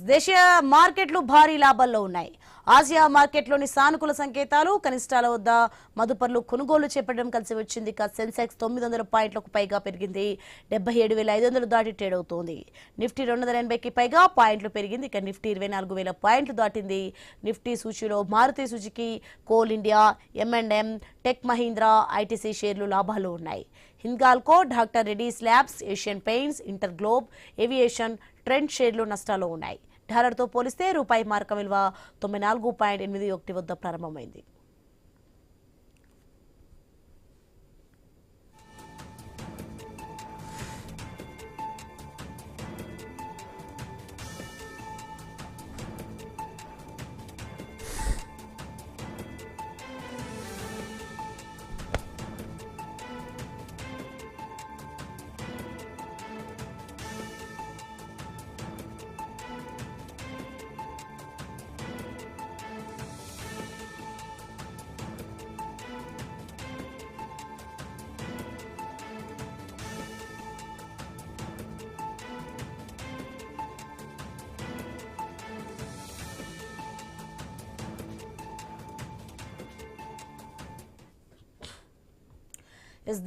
దేశీయ మార్కెట్లు భారీ లాభాల్లో ఉన్నాయి. ఆసియా మార్కెట్లోని సానుకూల సంకేతాలు కనిష్టాల వద్ద మదుపర్లు కొనుగోలు చేపట్టడం కలిసి వచ్చింది. సెన్సెక్స్ 900 పాయింట్లకు పైగా పెరిగింది. 77,500 దాటి ట్రేడ్ అవుతోంది. నిఫ్టీ 280కి పైగా పాయింట్లు పెరిగింది. ఇక నిఫ్టీ 24,000 పాయింట్లు దాటింది. నిఫ్టీ సూచీలో Maruti Suzuki, Coal India, M&M, Tech Mahindra, ITC షేర్లు లాభాలు ఉన్నాయి. Hindalco, doctor Reddy's labs, Asian Paints, InterGlobe Aviation, Trent షేర్లు నష్టాల్లో ఉన్నాయి. డాలర్తో పోలిస్తే రూపాయి మార్క విలువ 94.81 వద్ద ప్రారంభమైంది.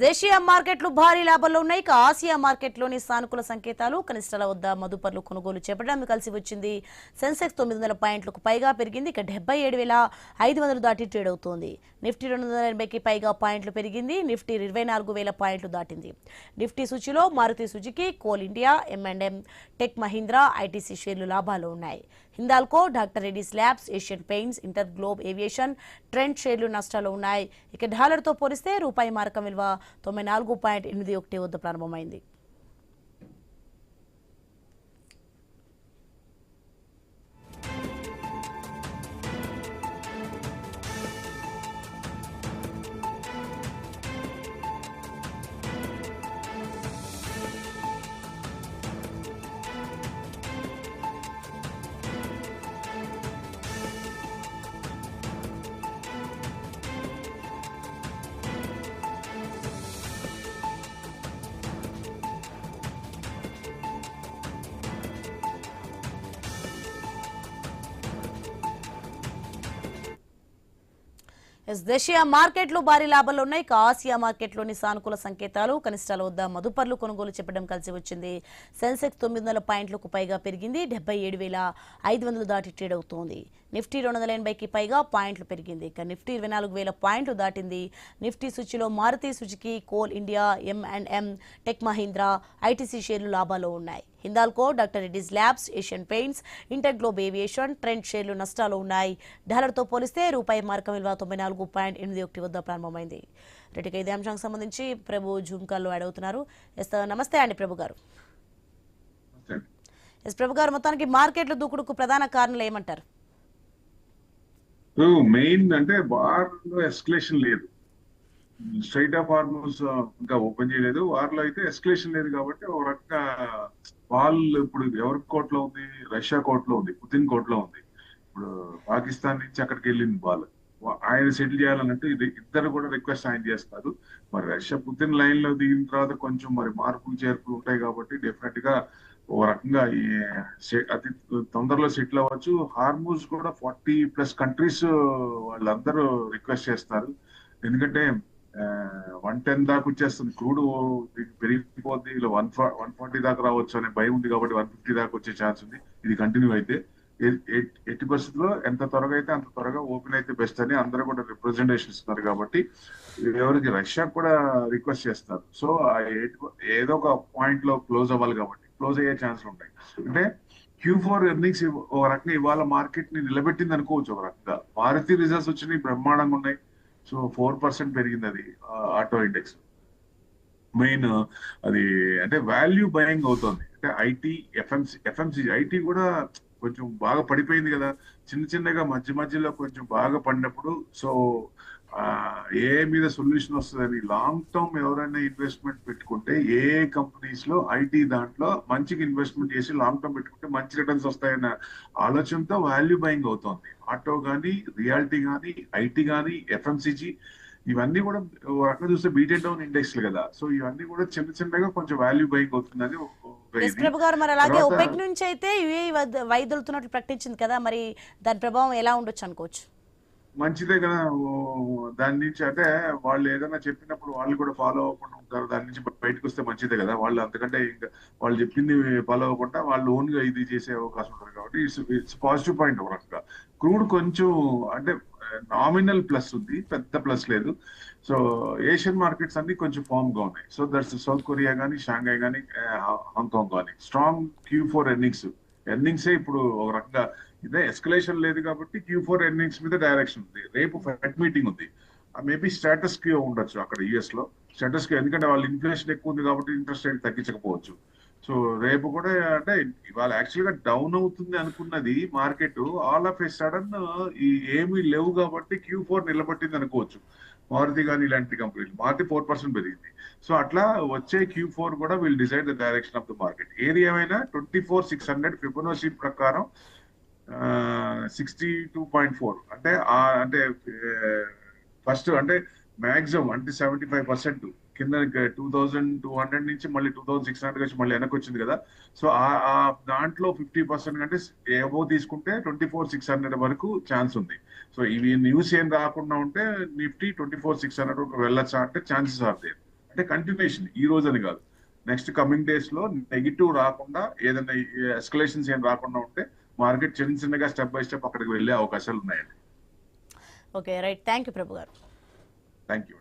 దేశీయ మార్కెట్లు భారీ లాభాల్లో ఉన్నాయి. ఆసియా మార్కెట్లోని సానుకూల సంకేతాలు కనిష్టాల వద్ద మదుపర్లు కొనుగోలు చేపట్టడం కలిసి వచ్చింది. సెన్సెక్స్ 900 పాయింట్లకు పైగా పెరిగింది. ఇక 77,500 దాటి ట్రేడ్ అవుతోంది. నిఫ్టీ 280కి పైగా పాయింట్లు పెరిగింది. నిఫ్టీ 24,000 పాయింట్లు దాటింది. నిఫ్టీ సూచీలో Maruti Suzuki, Coal India, M&M, Tech Mahindra, ITC షేర్లు లాభాలు ఉన్నాయి. Hindalco, doctor Reddy's labs, Asian Paints, InterGlobe Aviation, Trent షేర్లు నష్టాలు ఉన్నాయి. ఇక డాలర్తో పోలిస్తే రూపాయి మార్క విలువ 94.81 వద్ద ప్రారంభమైంది. దేశీయ మార్కెట్లు భారీ లాభాల్లో ఉన్నాయి. ఆసియా మార్కెట్లోని సానుకూల సంకేతాలు కనిష్టాల వద్ద మదుపర్లు కొనుగోలు చెప్పడం కలిసి వచ్చింది. సెన్సెక్స్ 900 పాయింట్లకు పైగా పెరిగింది. 77,500 దాటి ట్రేడ్ అవుతోంది. నిఫ్టీ 280కి పైగా పాయింట్లు పెరిగింది. ఇక నిఫ్టీ 24,000 పాయింట్లు దాటింది. నిఫ్టీ సూచీలో Maruti Suzuki, Coal India, M&M, Tech Mahindra, ITC షేర్లు లాభాల్లో ఉన్నాయి. Hindalco, doctor Reddy's labs, Asian Paints, InterGlobe Aviation, Trent షేర్లు నష్టాలు ఉన్నాయి. డాలర్తో పోలిస్తే రూపాయి మార్క విలువ 94.81 వద్ద ప్రారంభమైంది. రెడ్డికి ఇదే అంశానికి సంబంధించి ప్రభు జూమ్ కాల్లో యాడ్ అవుతున్నారు. నమస్తే అండి ప్రభు గారు. ప్రభు గారు, మొత్తానికి మార్కెట్లు దూకుడుకు ప్రధాన కారణాలు ఏమంటారు? మెయిన్ అంటే వార్ లో ఎస్కలేషన్ లేదు. స్ట్రైట్ ఆఫ్ హార్మోస్ ఇంకా ఓపెన్ చేయలేదు. వార్ లో అయితే ఎస్కలేషన్ లేదు కాబట్టి ఒక రకంగా వాళ్ళు ఇప్పుడు ఎవరి కోర్టులో ఉంది? రష్యా కోర్టులో ఉంది, పుతిన్ కోర్టులో ఉంది. ఇప్పుడు పాకిస్తాన్ నుంచి అక్కడికి వెళ్ళింది బాల్. ఆయన సెటిల్ చేయాలన్నట్టు ఇద్దరు కూడా రిక్వెస్ట్ ఆయన చేస్తారు. మరి రష్యా పుతిన్ లైన్ లో దిగిన తర్వాత కొంచెం మరి మార్పులు చేర్పులు ఉంటాయి కాబట్టి డెఫినెట్ గా ఓ రకంగా అతి తొందరలో సెటిల్ అవ్వచ్చు. హార్మూజ్ కూడా 40+ కంట్రీస్ వాళ్ళందరూ రిక్వెస్ట్ చేస్తారు. ఎందుకంటే 110 దాకా వచ్చేస్తుంది క్రూడ్, పెరిగిపోద్ది. ఇలా 140 దాకా రావచ్చు అనే భయం ఉంది కాబట్టి 150 దాకా వచ్చే ఛాన్స్ ఉంది. ఇది కంటిన్యూ అయితే ఎట్టి పరిస్థితుల్లో ఎంత త్వరగా అయితే అంత త్వరగా ఓపెన్ అయితే బెస్ట్ అని అందరూ కూడా రిప్రజెంటేషన్ ఇస్తున్నారు. కాబట్టి ఎవరికి రష్యా కూడా రిక్వెస్ట్ చేస్తారు. సో ఏదో ఒక పాయింట్ లో క్లోజ్ అవ్వాలి కాబట్టి క్లోజ్ అయ్యే ఛాన్స్లు ఉంటాయి. అంటే Q4 ఎర్నింగ్స్ ఒక రకంగా ఇవాళ మార్కెట్ ని నిలబెట్టింది అనుకోవచ్చు. ఒక రకంగా మారుతి రిజల్ట్స్ వచ్చినాయి, బ్రహ్మాండంగా ఉన్నాయి. సో 4% పెరిగింది అది ఆటో ఇండెక్స్. మెయిన్ అది అంటే వాల్యూ బయింగ్ అవుతుంది. అంటే ఐటీ, ఎఫ్ఎంసీజీ ఐటీ కూడా కొంచెం బాగా పడిపోయింది కదా. చిన్నగా మధ్యలో కొంచెం బాగా పడినప్పుడు సో ఏ మీద సొల్యూషన్ వస్తుందని లాంగ్ టర్మ్ ఎవరైనా ఇన్వెస్ట్మెంట్ పెట్టుకుంటే ఏ కంపెనీస్ లో ఐటీ దాంట్లో మంచిగా ఇన్వెస్ట్మెంట్ చేసి లాంగ్ టర్మ్ పెట్టుకుంటే మంచి రిటర్న్స్ వస్తాయన్న ఆలోచనతో వాల్యూ బయింగ్ అవుతుంది. ఆటో కానీ, రియాలిటీ కానీ, ఐటీ కానీ, ఎఫ్ఎంసీజీ ఇవన్నీ కూడా ఒక రకంగా చూస్తే బీటెడ్ డౌన్ ఇండెక్స్ కదా. సో ఇవన్నీ కూడా చిన్నగా కొంచెం వాల్యూ బయింగ్ అవుతుందని ఎస్ ప్రభు గారు, మరి అలాగే ఒపెక్ నుంచి అయితే యుఏఈ వైదొలుతున్నట్లు ప్రకటించింది కదా, మరి దాని ప్రభావం ఎలా ఉండొచ్చు అనుకోవచ్చు? మంచిదే కదా. దాని నుంచి అంటే వాళ్ళు ఏదైనా చెప్పినప్పుడు వాళ్ళు కూడా ఫాలో అవ్వకుండా ఉంటారు. దాని నుంచి బయటకు వస్తే మంచిదే కదా. వాళ్ళు అంతకంటే ఇంకా వాళ్ళు చెప్పింది ఫాలో అవ్వకుండా వాళ్ళు ఓన్ గా ఇది చేసే అవకాశం ఉంటుంది కాబట్టి ఇట్స్ పాజిటివ్ పాయింట్ ఒక రకంగా. క్రూడ్ కొంచెం అంటే నామినల్ ప్లస్ ఉంది, పెద్ద ప్లస్ లేదు. సో ఏషియన్ మార్కెట్స్ అన్ని కొంచెం ఫామ్ గా ఉన్నాయి. సో దట్స్ సౌత్ కొరియా కానీ, షాంఘై కానీ, హాంకాంగ్ కానీ స్ట్రాంగ్ Q4 ఎర్నింగ్సే ఇప్పుడు ఒక రకంగా ఇదే ఎస్కలేషన్ లేదు కాబట్టి Q4 ఎర్నింగ్స్ మీద డైరెక్షన్ ఉంది. రేపు ఫెడ్ మీటింగ్ ఉంది. మేబీ స్టేటస్ క్యూ ఉండొచ్చు అక్కడ యుఎస్ లో. స్టేటస్ క్యూ ఎందుకంటే వాళ్ళు ఇన్ఫ్లేషన్ ఎక్కువ ఉంది కాబట్టి ఇంట్రెస్ట్ రేట్ తగ్గించకపోవచ్చు. సో రేపు కూడా అంటే ఇవాళ యాక్చువల్ గా డౌన్ అవుతుంది అనుకున్నది market, all of A sudden ఈ ఏమీ లేవు కాబట్టి Q4 నిలబట్టింది అనుకోవచ్చు. మారుతి కానీ ఇలాంటి కంపెనీలు, మారుతి 4% పెరిగింది. సో అట్లా వచ్చే Q4 కూడా will decide the direction of the market. ఏది ఏమైనా 24,600 ఫిబొనాచి ప్రకారం 62.4 అంటే అంటే ఫస్ట్ అంటే మాక్సిమం అంటే 75% కింద 2,200 నుంచి మళ్ళీ 2,600 వచ్చి మళ్ళీ వెనక్కి వచ్చింది కదా. సో ఆ దాంట్లో 50% కంటే ఏవో తీసుకుంటే 24,600 వరకు ఛాన్స్ ఉంది. సో ఇవి న్యూస్ ఏం రాకుండా ఉంటే నిఫ్టీ 24,600 వెళ్ళొచ్చా అంటే ఛాన్సెస్ ఆర్ దేర్. అంటే కంటిన్యూషన్ ఈ రోజు అని కాదు, నెక్స్ట్ కమింగ్ డేస్ లో నెగిటివ్ రాకుండా ఏదైనా ఎస్కలేషన్స్ ఏం రాకుండా ఉంటే మార్కెట్ చిన్న చిన్నగా స్టెప్ బై స్టెప్ అక్కడికి వెళ్ళే అవకాశాలు ఉన్నాయండి. Okay, right. థ్యాంక్ యూ ప్రభు గారు. Thank you.